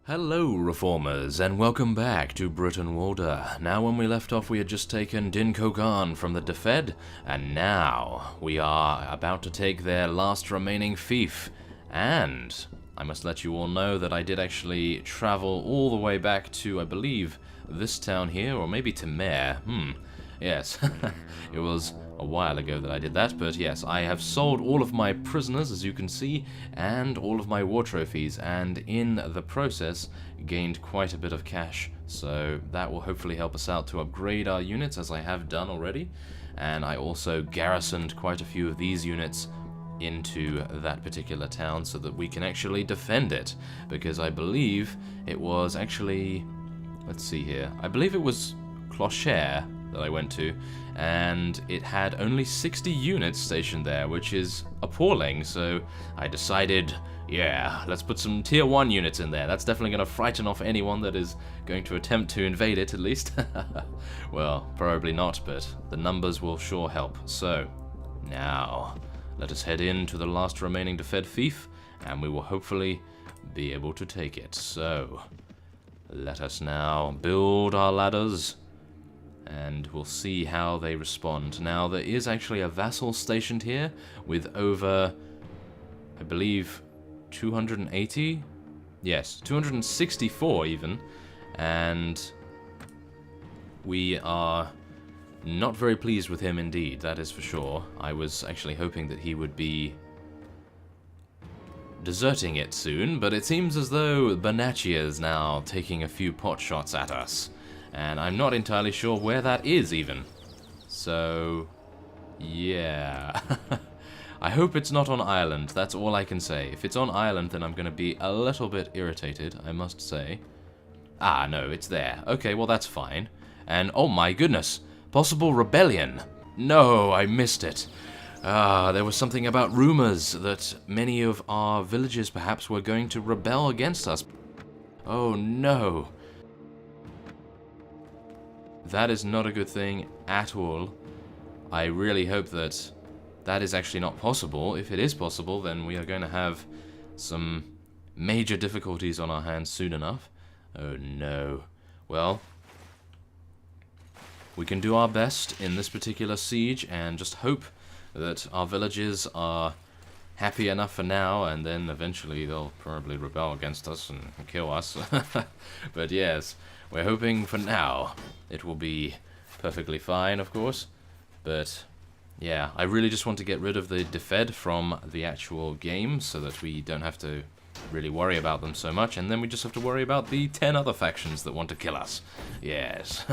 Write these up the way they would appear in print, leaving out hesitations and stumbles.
Hello, Reformers, and welcome back to Brytenwalda. Now, when we left off, we had just taken Din Kogan from the Defed, and now we are about to take their last remaining fief. And I must let you all know that I did actually travel all the way back to, I believe, this town here, or maybe to Mare. Yes, it was a while ago that I did that, but yes, I have sold all of my prisoners, as you can see, and all of my war trophies, and in the process gained quite a bit of cash, so that will hopefully help us out to upgrade our units, as I have done already, and I also garrisoned quite a few of these units into that particular town so that we can actually defend it, because I believe it was actually, let's see here, I believe it was Clocher that I went to, and it had only 60 units stationed there, which is appalling, so I decided, yeah, let's put some tier 1 units in there. That's definitely going to frighten off anyone that is going to attempt to invade it, at least. Well, probably not, but the numbers will sure help. So, now, let us head into the last remaining Defed fief, and we will hopefully be able to take it. So, let us now build our ladders, and we'll see how they respond. Now, there is actually a vassal stationed here with over, I believe, 280? Yes, 264 even, and we are not very pleased with him indeed, that is for sure. I was actually hoping that he would be deserting it soon, but it seems as though Bernaccia is now taking a few pot shots at us. And I'm not entirely sure where that is, even. So, yeah. I hope it's not on Ireland, that's all I can say. If it's on Ireland, then I'm going to be a little bit irritated, I must say. Ah, no, it's there. Okay, well, that's fine. And, oh my goodness, possible rebellion. No, I missed it. There was something about rumors that many of our villages, perhaps, were going to rebel against us. Oh, no. That is not a good thing at all. I really hope that that is actually not possible. If it is possible, then we are going to have some major difficulties on our hands soon enough. Oh no. Well, we can do our best in this particular siege and just hope that our villages are happy enough for now, and then eventually they'll probably rebel against us and kill us. But yes, we're hoping for now it will be perfectly fine, of course. But yeah, I really just want to get rid of the Defed from the actual game so that we don't have to really worry about them so much, and then we just have to worry about the 10 other factions that want to kill us. Yes.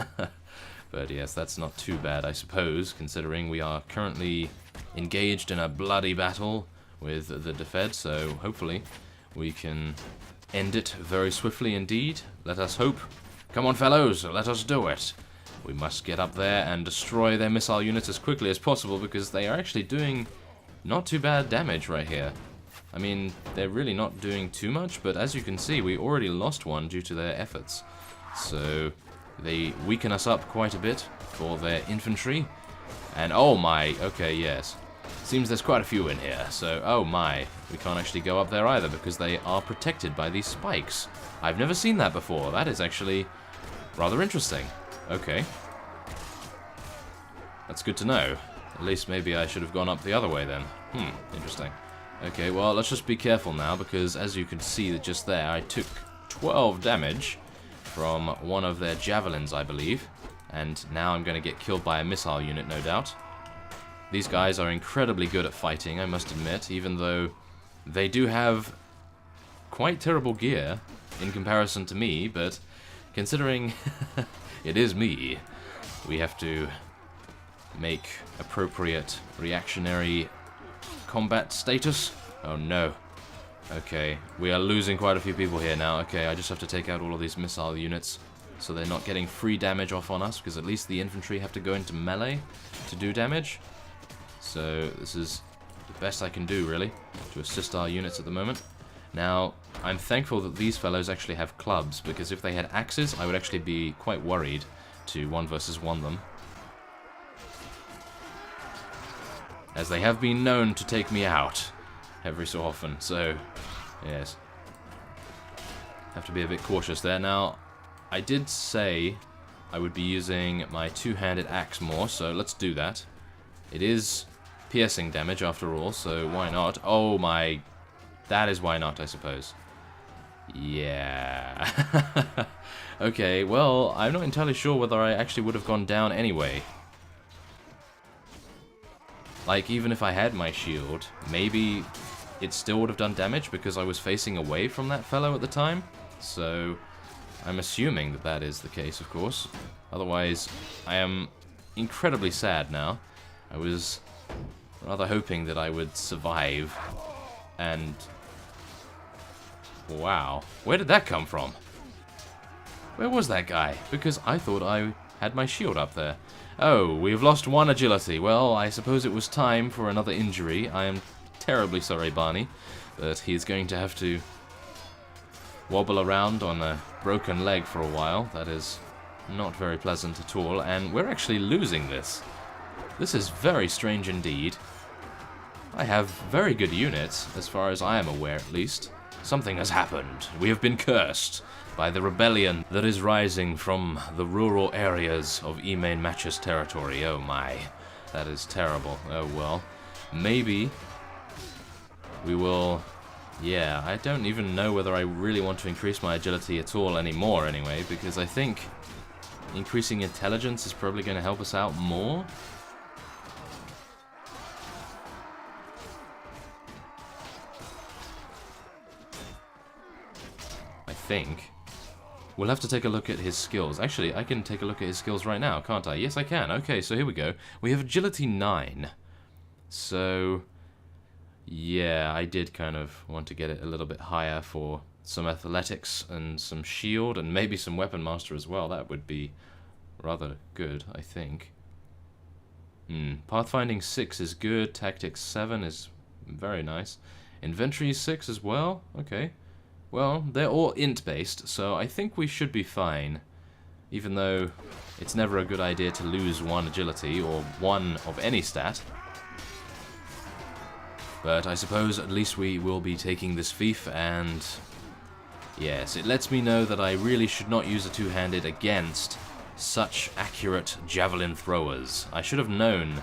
But yes, that's not too bad, I suppose, considering we are currently engaged in a bloody battle with the Defed, so hopefully we can end it very swiftly indeed. Let us hope. Come on, fellows, let us do it. We must get up there and destroy their missile units as quickly as possible, because they are actually doing not too bad damage right here. I mean, they're really not doing too much, but as you can see, we already lost one due to their efforts. So they weaken us up quite a bit for their infantry. And oh my, okay, yes. Seems there's quite a few in here, so oh my, we can't actually go up there either because they are protected by these spikes. I've never seen that before. That is actually rather interesting. Okay. That's good to know. At least maybe I should have gone up the other way then. Interesting. Okay, well, let's just be careful now, because as you can see that just there, I took 12 damage from one of their javelins, I believe. And now I'm going to get killed by a missile unit, no doubt. These guys are incredibly good at fighting, I must admit, even though they do have quite terrible gear in comparison to me, but considering it is me, we have to make appropriate reactionary combat status. Oh no. Okay, we are losing quite a few people here now. Okay, I just have to take out all of these missile units so they're not getting free damage off on us, because at least the infantry have to go into melee to do damage. So this is the best I can do, really, to assist our units at the moment. Now, I'm thankful that these fellows actually have clubs, because if they had axes, I would actually be quite worried to 1 versus 1 them, as they have been known to take me out every so often, so yes. have to be a bit cautious there. Now, I did say I would be using my two-handed axe more, so let's do that. It is piercing damage after all, so why not? Oh my... That is why not, I suppose. Yeah. Okay, well, I'm not entirely sure whether I actually would have gone down anyway. Like, even if I had my shield, maybe it still would have done damage because I was facing away from that fellow at the time. So, I'm assuming that that is the case, of course. Otherwise, I am incredibly sad now. I was rather hoping that I would survive. And... wow. Where did that come from? Where was that guy? Because I thought I had my shield up there. Oh, we've lost one agility. Well, I suppose it was time for another injury. I am terribly sorry, Barney, but he's going to have to wobble around on a broken leg for a while. That is not very pleasant at all, and we're actually losing this. This is very strange indeed. I have very good units, as far as I am aware at least. Something has happened. We have been cursed by the rebellion that is rising from the rural areas of Emain Match's territory. Oh my, that is terrible. Oh well, maybe we will... Yeah, I don't even know whether I really want to increase my agility at all anymore anyway, because I think increasing intelligence is probably going to help us out more. I think. We'll have to take a look at his skills. Actually, I can take a look at his skills right now, can't I? Yes, I can. Okay, so here we go. We have agility 9. So, yeah, I did kind of want to get it a little bit higher for some athletics and some shield and maybe some weapon master as well. That would be rather good, I think. Pathfinding 6 is good. Tactics 7 is very nice. Inventory 6 as well. Okay. Well, they're all int-based, so I think we should be fine. Even though it's never a good idea to lose one agility, or one of any stat. But I suppose at least we will be taking this fief, and... yes, it lets me know that I really should not use a two-handed against such accurate javelin throwers. I should have known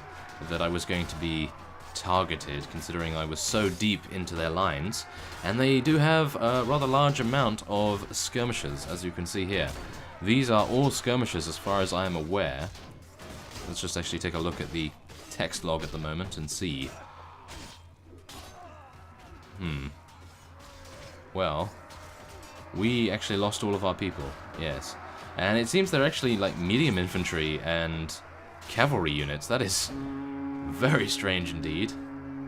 that I was going to be targeted, considering I was so deep into their lines, and they do have a rather large amount of skirmishers, as you can see here. These are all skirmishers as far as I am aware. Let's just actually take a look at the text log at the moment and see. Well, we actually lost all of our people, yes. And it seems they're actually like medium infantry and cavalry units. That is very strange indeed.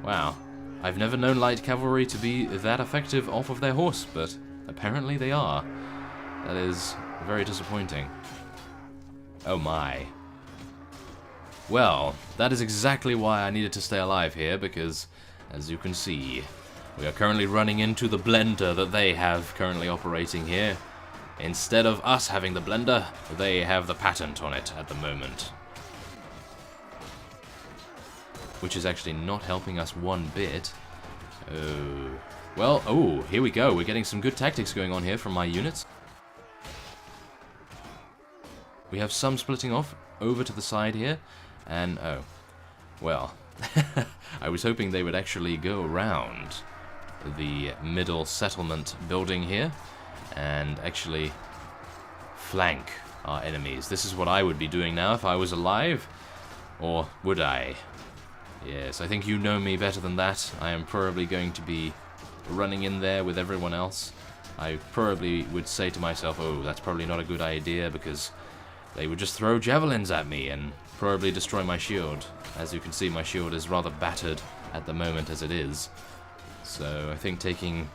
Wow. I've never known light cavalry to be that effective off of their horse, but apparently they are. That is very disappointing. Oh my. Well, that is exactly why I needed to stay alive here, because, as you can see, we are currently running into the blender that they have currently operating here. Instead of us having the blender, they have the patent on it at the moment. Which is actually not helping us one bit. Oh. Well, oh, here we go. We're getting some good tactics going on here from my units. We have some splitting off over to the side here. And, oh. Well, I was hoping they would actually go around the middle settlement building here and actually flank our enemies. This is what I would be doing now if I was alive. Or would I? Yes, I think you know me better than that. I am probably going to be running in there with everyone else. I probably would say to myself, oh, that's probably not a good idea, because they would just throw javelins at me and probably destroy my shield. As you can see, my shield is rather battered at the moment as it is. So I think taking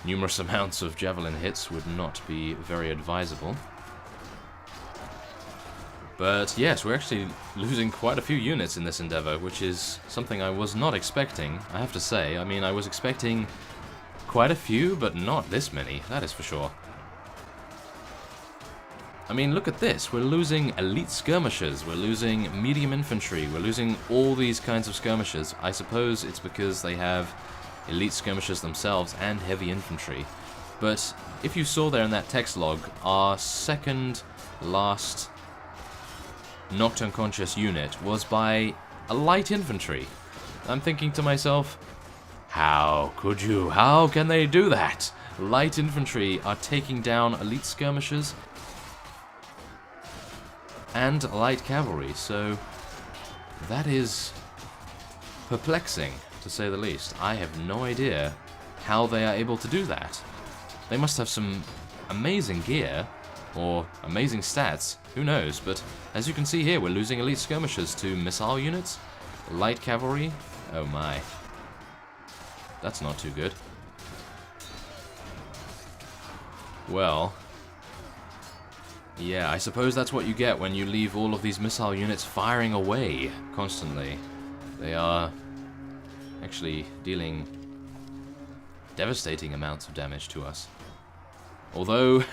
numerous amounts of javelin hits would not be very advisable. But yes, we're actually losing quite a few units in this endeavor, which is something I was not expecting, I have to say. I mean, I was expecting quite a few, but not this many, that is for sure. I mean, look at this. We're losing elite skirmishers, we're losing medium infantry, we're losing all these kinds of skirmishers. I suppose it's because they have elite skirmishers themselves and heavy infantry. But if you saw there in that text log, our second last knocked unconscious unit was by a light infantry. I'm thinking to myself, how could you? How can they do that? Light infantry are taking down elite skirmishers and light cavalry, so that is perplexing, to say the least. I have no idea how they are able to do that. They must have some amazing gear, or amazing stats, who knows, but as you can see here, we're losing elite skirmishers to missile units, light cavalry, oh my. That's not too good. Well, yeah, I suppose that's what you get when you leave all of these missile units firing away constantly. They are actually dealing devastating amounts of damage to us. Although,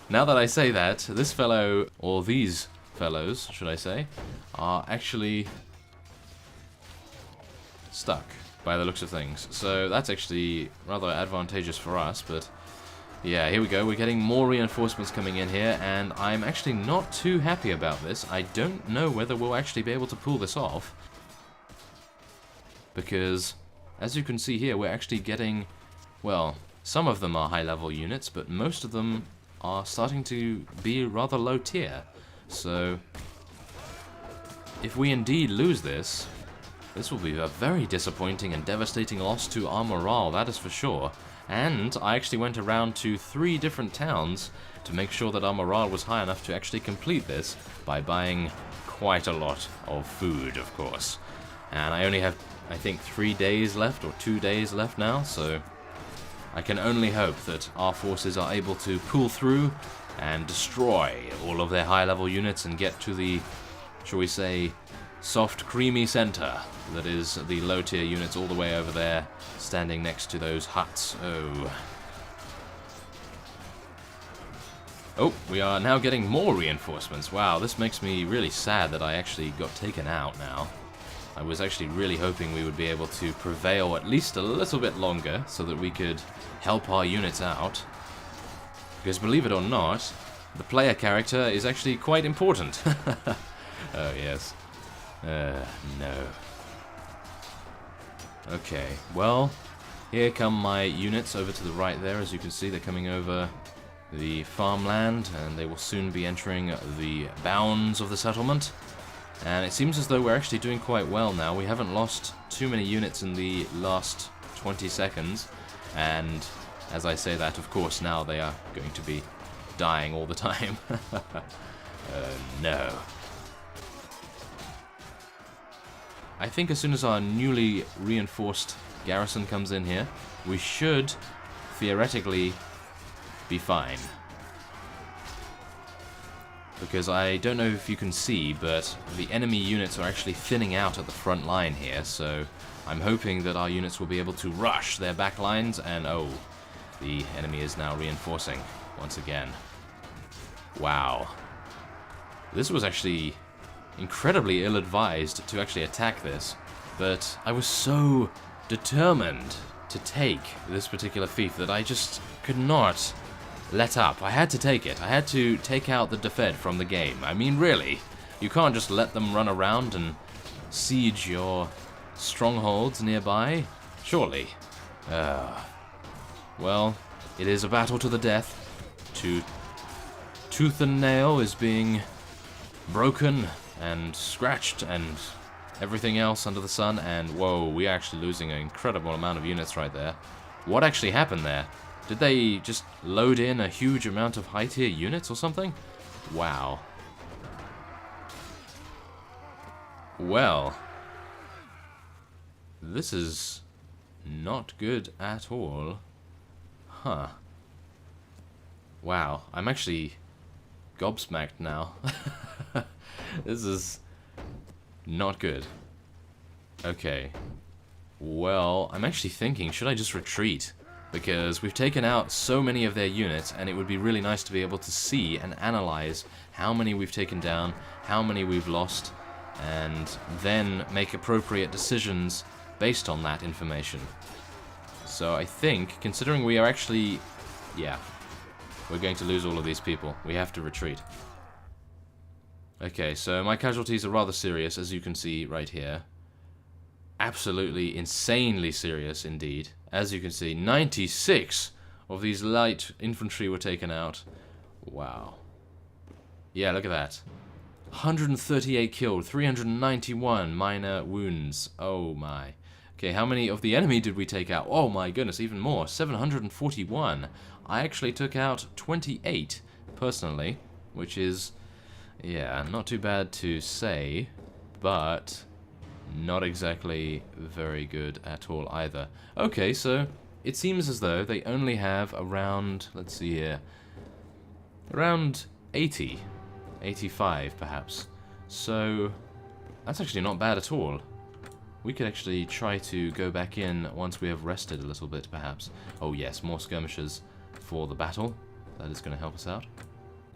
now that I say that, this fellow, or these fellows, should I say, are actually stuck by the looks of things. So that's actually rather advantageous for us, but yeah, here we go. We're getting more reinforcements coming in here, and I'm actually not too happy about this. I don't know whether we'll actually be able to pull this off, because as you can see here, we're actually getting, well, some of them are high-level units, but most of them are starting to be rather low tier. So if we indeed lose this, this will be a very disappointing and devastating loss to our morale, that is for sure. And I actually went around to 3 different towns to make sure that our morale was high enough to actually complete this by buying quite a lot of food, of course. And I only have, I think, 3 days left, or 2 days left now, so I can only hope that our forces are able to pull through and destroy all of their high-level units and get to the, shall we say, soft, creamy center that is the low-tier units all the way over there, standing next to those huts. Oh, we are now getting more reinforcements. Wow, this makes me really sad that I actually got taken out now. I was actually really hoping we would be able to prevail at least a little bit longer so that we could help our units out. Because believe it or not, the player character is actually quite important. Oh, yes. No. Okay, well, here come my units over to the right there. As you can see, they're coming over the farmland, and they will soon be entering the bounds of the settlement. And it seems as though we're actually doing quite well now. We haven't lost too many units in the last 20 seconds, and as I say that, of course, now they are going to be dying all the time. No. I think as soon as our newly reinforced garrison comes in here, we should theoretically be fine. Because I don't know if you can see, but the enemy units are actually thinning out at the front line here, so I'm hoping that our units will be able to rush their back lines, and oh, the enemy is now reinforcing once again. Wow. This was actually incredibly ill-advised to actually attack this, but I was so determined to take this particular fief that I just could not let up. I had to take it. I had to take out the Defed from the game. I mean, really, you can't just let them run around and siege your strongholds nearby, surely. Well, it is a battle to the death. Tooth and nail is being broken and scratched and everything else under the sun, and whoa, we're actually losing an incredible amount of units right there. What actually happened there? Did they just load in a huge amount of high-tier units or something? Wow. Well, this is not good at all. Huh. Wow, I'm actually gobsmacked now. This is not good. Okay. Well, I'm actually thinking, should I just retreat? Because we've taken out so many of their units, and it would be really nice to be able to see and analyze how many we've taken down, how many we've lost, and then make appropriate decisions based on that information. So I think, considering we are actually Yeah. We're going to lose all of these people. We have to retreat. Okay, so my casualties are rather serious, as you can see right here. Absolutely insanely serious indeed. As you can see, 96 of these light infantry were taken out. Wow. Yeah, look at that. 138 killed, 391 minor wounds. Oh my. Okay, how many of the enemy did we take out? Oh my goodness, even more. 741. I actually took out 28 personally, which is, yeah, not too bad to say, but not exactly very good at all either. Okay, so it seems as though they only have around, let's see here, around 80, 85 perhaps. So that's actually not bad at all. We could actually try to go back in once we have rested a little bit perhaps. Oh yes, more skirmishers for the battle. That is going to help us out.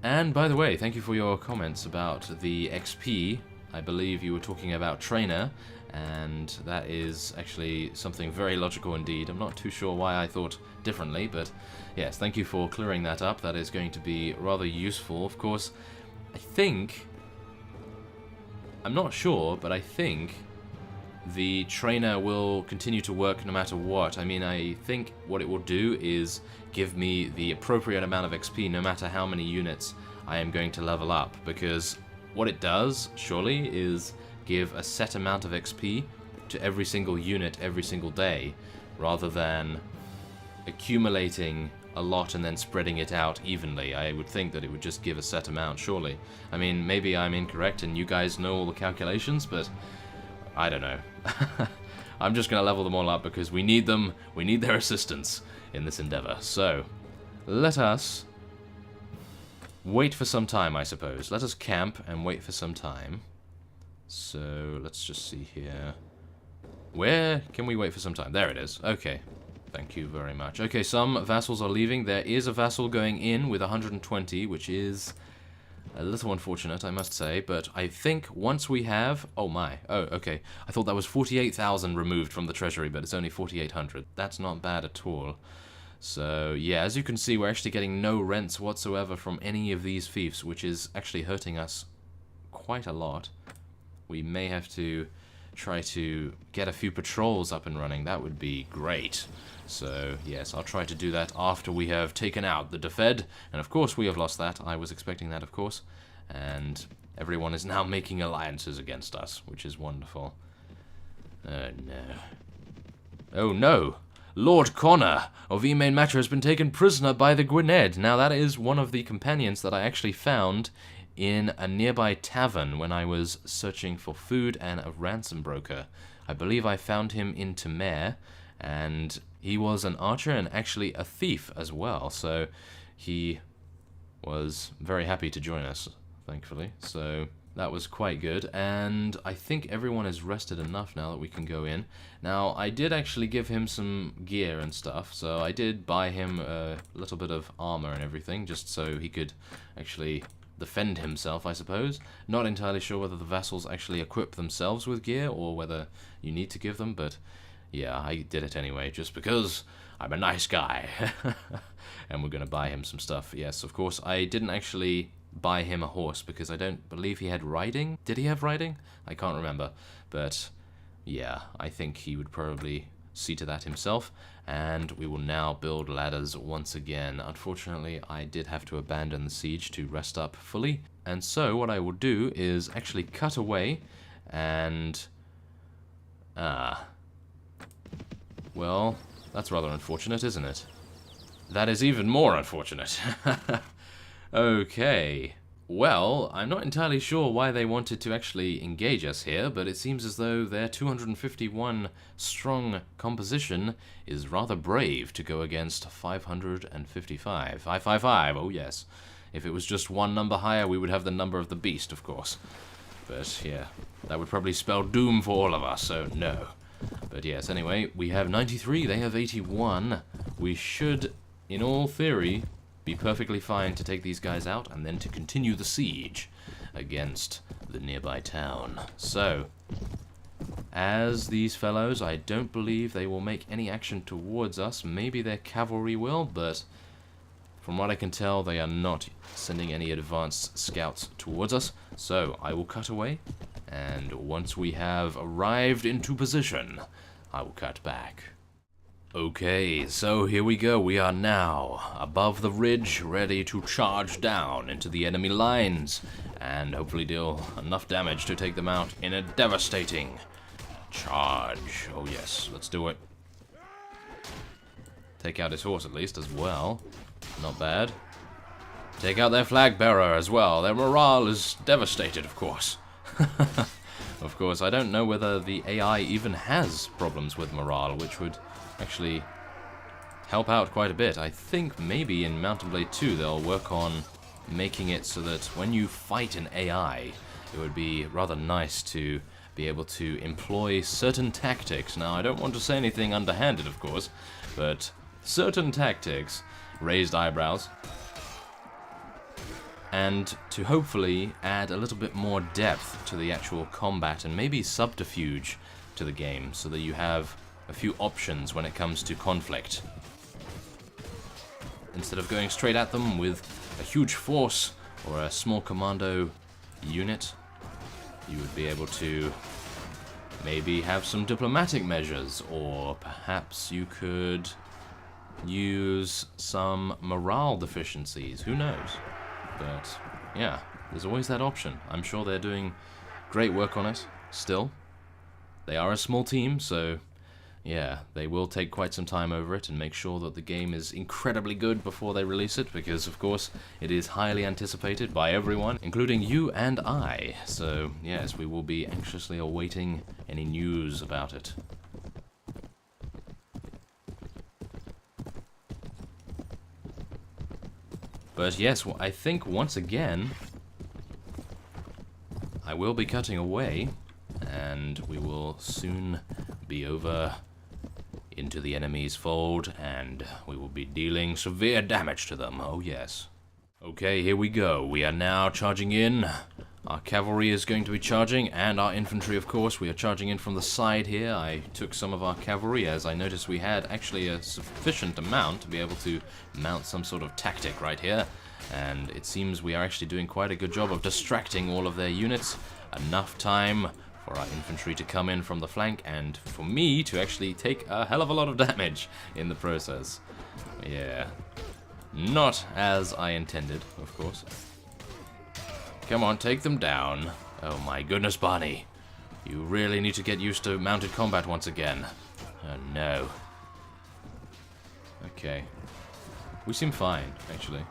And by the way, thank you for your comments about the XP. I believe you were talking about trainer, and that is actually something very logical indeed. I'm not too sure why I thought differently, but yes, thank you for clearing that up. That is going to be rather useful. Of course, I think, I'm not sure, but I think the trainer will continue to work no matter what. I mean, I think what it will do is give me the appropriate amount of XP no matter how many units I am going to level up, because what it does, surely, is give a set amount of XP to every single unit every single day, rather than accumulating a lot and then spreading it out evenly. I would think that it would just give a set amount, surely. I mean, maybe I'm incorrect and you guys know all the calculations, but I don't know. I'm just going to level them all up because we need them. We need their assistance in this endeavor. So, let us wait for some time, I suppose. Let us camp and wait for some time. So, let's just see here. Where can we wait for some time? There it is. Okay. Thank you very much. Okay, some vassals are leaving. There is a vassal going in with 120, which is a little unfortunate, I must say, but I think once we have... Oh my. Oh, okay. I thought that was 48,000 removed from the treasury, but it's only 4,800. That's not bad at all. So, yeah, as you can see, we're actually getting no rents whatsoever from any of these fiefs, which is actually hurting us quite a lot. We may have to try to get a few patrols up and running. That would be great. So, yes, I'll try to do that after we have taken out the Defed. And, of course, we have lost that. I was expecting that, of course. And everyone is now making alliances against us, which is wonderful. Oh, no. Oh, no! Lord Connor of Emain Matter has been taken prisoner by the Gwynedd. Now, that is one of the companions that I actually found in a nearby tavern when I was searching for food and a ransom broker. I believe I found him in Temer, and he was an archer and actually a thief as well, so he was very happy to join us, thankfully. So that was quite good, and I think everyone is rested enough now that we can go in. Now, I did actually give him some gear and stuff, so I did buy him a little bit of armor and everything, just so he could actually defend himself, I suppose. Not entirely sure whether the vassals actually equip themselves with gear, or whether you need to give them, but yeah, I did it anyway, just because I'm a nice guy. And we're going to buy him some stuff. Yes, of course, I didn't actually buy him a horse, because I don't believe he had riding. Did he have riding? I can't remember. But yeah, I think he would probably see to that himself. And we will now build ladders once again. Unfortunately, I did have to abandon the siege to rest up fully. And so what I will do is actually cut away and... well, that's rather unfortunate, isn't it? That is even more unfortunate. Okay. Well, I'm not entirely sure why they wanted to actually engage us here, but it seems as though their 251 strong composition is rather brave to go against 555. 555, oh yes. If it was just one number higher, we would have the number of the beast, of course. But yeah, that would probably spell doom for all of us, so no. But yes, anyway, we have 93, they have 81. We should, in all theory, be perfectly fine to take these guys out and then to continue the siege against the nearby town. So, as these fellows, I don't believe they will make any action towards us. Maybe their cavalry will, but from what I can tell, they are not sending any advanced scouts towards us. So I will cut away, and once we have arrived into position, I will cut back. Okay, so here we go. We are now above the ridge, ready to charge down into the enemy lines, and hopefully deal enough damage to take them out in a devastating charge. Oh yes, let's do it. Take out his horse at least as well. Not bad. Take out their flag bearer as well. Their morale is devastated, of course. Of course, I don't know whether the AI even has problems with morale, which would actually help out quite a bit. I think maybe in Mount and Blade 2 they'll work on making it so that when you fight an AI, it would be rather nice to be able to employ certain tactics. Now, I don't want to say anything underhanded, of course, but certain tactics, raised eyebrows, and to hopefully add a little bit more depth to the actual combat and maybe subterfuge to the game so that you have a few options when it comes to conflict. Instead of going straight at them with a huge force or a small commando unit, you would be able to maybe have some diplomatic measures, or perhaps you could use some morale deficiencies, who knows? But yeah, there's always that option. I'm sure they're doing great work on it still. They are a small team, so yeah, they will take quite some time over it and make sure that the game is incredibly good before they release it, because of course it is highly anticipated by everyone, including you and I. So yes, we will be anxiously awaiting any news about it. But yes, I think once again I will be cutting away, and we will soon be over into the enemy's fold, and we will be dealing severe damage to them. Oh yes. Okay, here we go. We are now charging in. Our cavalry is going to be charging, and our infantry, of course. We are charging in from the side here. I took some of our cavalry, as I noticed we had actually a sufficient amount to be able to mount some sort of tactic right here. And it seems we are actually doing quite a good job of distracting all of their units. Enough time for our infantry to come in from the flank, and for me to actually take a hell of a lot of damage in the process. Yeah. Not as I intended, of course. Come on, take them down. Oh my goodness, Barney. You really need to get used to mounted combat once again. Oh no. Okay. We seem fine, actually.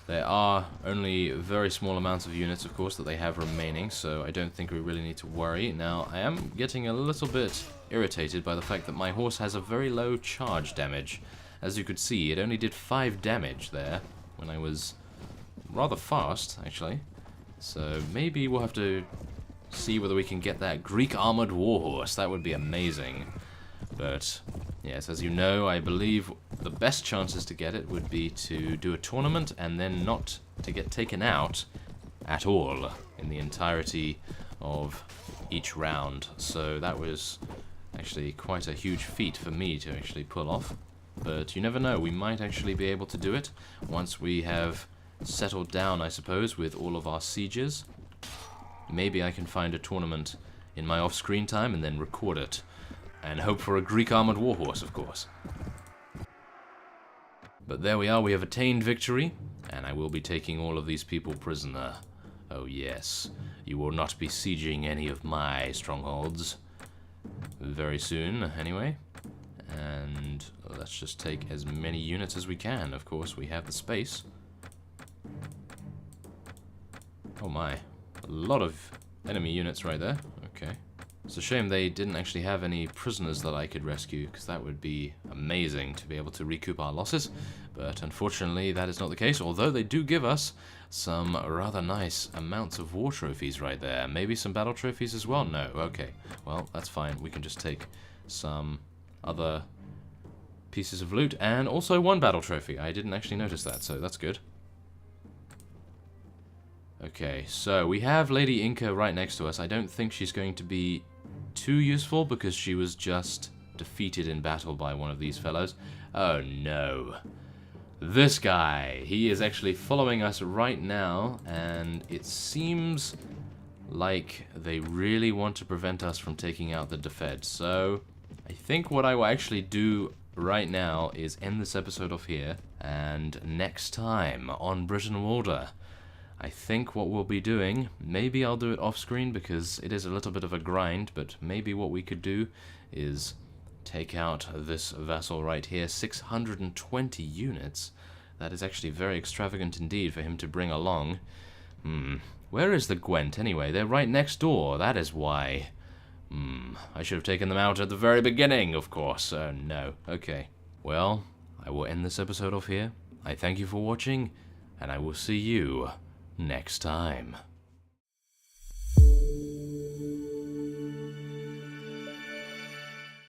There are only very small amounts of units, of course, that they have remaining, so I don't think we really need to worry. Now, I am getting a little bit irritated by the fact that my horse has a very low charge damage. As you could see, it only did 5 damage there, when I was rather fast, actually. So maybe we'll have to see whether we can get that Greek armored warhorse. That would be amazing. But yes, as you know, I believe the best chances to get it would be to do a tournament and then not to get taken out at all in the entirety of each round. So that was actually quite a huge feat for me to actually pull off. But you never know, we might actually be able to do it once we have settled down, I suppose, with all of our sieges. Maybe I can find a tournament in my off-screen time and then record it. And hope for a Greek armored warhorse, of course. But there we are, we have attained victory, and I will be taking all of these people prisoner. Oh yes, you will not be sieging any of my strongholds. Very soon, anyway. And let's just take as many units as we can. Of course, we have the space. Oh my, a lot of enemy units right there. Okay. It's a shame they didn't actually have any prisoners that I could rescue, because that would be amazing to be able to recoup our losses. But unfortunately, that is not the case, although they do give us some rather nice amounts of war trophies right there. Maybe some battle trophies as well? No, okay. Well, that's fine. We can just take some other pieces of loot, and also one battle trophy. I didn't actually notice that, so that's good. Okay, so we have Lady Inca right next to us. I don't think she's going to be too useful because she was just defeated in battle by one of these fellows. Oh no. this guy. He is actually following us right now, and it seems like they really want to prevent us from taking out the Defed. So I think what I will actually do right now is end this episode off here, and next time on Brytenwalda, I think what we'll be doing, maybe I'll do it off screen because it is a little bit of a grind, but maybe what we could do is take out this vassal right here, 620 units. That is actually very extravagant indeed for him to bring along. Where is the Gwent anyway? They're right next door, that is why. I should have taken them out at the very beginning, of course. No. Okay. Well, I will end this episode off here. I thank you for watching, and I will see you next time.